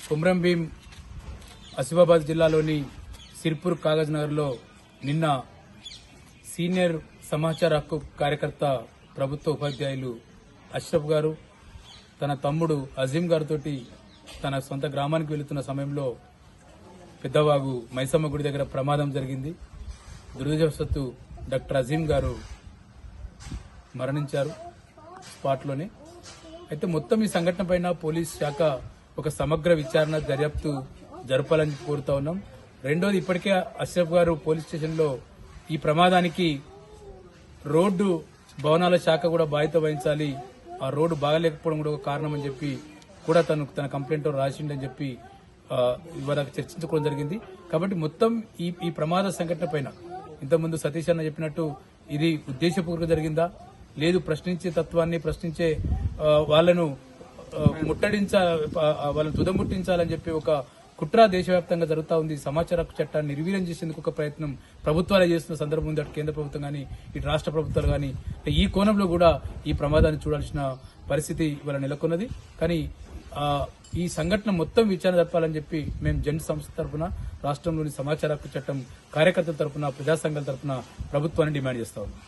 కుమ్రం భీం ఆసిఫాబాద్ జిల్లాలోని సిర్పూర్ కాగజ్ నగర్లో నిన్న సీనియర్ సమాచార హక్కు కార్యకర్త ప్రభుత్వ ఉపాధ్యాయులు అష్రఫ్ గారు తన తమ్ముడు అజీం గారితో తన సొంత గ్రామానికి వెళుతున్న సమయంలో పెద్దవాగు మైసమ్మ గుడి దగ్గర ప్రమాదం జరిగింది. దురదృష్టవశాత్తు డాక్టర్ అజీం గారు మరణించారు స్పాట్లోనే. అయితే మొత్తం ఈ సంఘటన పైన పోలీస్ శాఖ ఒక సమగ్ర విచారణ దర్యాప్తు జరపాలని కోరుతా ఉన్నాం. రెండోది, ఇప్పటికే అష్రఫ్ గారు పోలీస్ స్టేషన్లో ఈ ప్రమాదానికి రోడ్డు భవనాల శాఖ కూడా బాధ్యత వహించాలి, ఆ రోడ్డు బాగలేకపోవడం కూడా ఒక కారణం అని చెప్పి కూడా తన కంప్లైంట్ రాసిండని చెప్పి ఇవాళ చర్చించుకోవడం జరిగింది. కాబట్టి మొత్తం ఈ ప్రమాద సంఘటన పైన ఇంతకుముందు సతీష్ అన్న చెప్పినట్టు ఇది ఉద్దేశపూర్వకంగా జరిగిందా, లేదు ప్రశ్నించే తత్వాన్ని ప్రశ్నించే వాళ్ళను వాళ్ళను తుదముట్టించాలని చెప్పి ఒక కుట్ర దేశవ్యాప్తంగా జరుగుతూ ఉంది. సమాచార హక్కు చట్టాన్ని నిర్వీర్యం చేసేందుకు ఒక ప్రయత్నం ప్రభుత్వాలే చేస్తున్న సందర్భం ఉంది. అటు కేంద్ర ప్రభుత్వం కానీ ఇటు రాష్ట్ర ప్రభుత్వాలు కానీ ఈ కోణంలో కూడా ఈ ప్రమాదాన్ని చూడాల్సిన పరిస్థితి ఇవాళ నెలకొన్నది. కానీ ఈ సంఘటన మొత్తం విచారణ జరపాలని చెప్పి మేము జెంట్ సంస్థ తరఫున, రాష్ట్రంలోని సమాచార హక్కు చట్టం కార్యకర్తల తరఫున, ప్రజా సంఘాల తరఫున ప్రభుత్వాన్ని డిమాండ్ చేస్తా ఉన్నాం.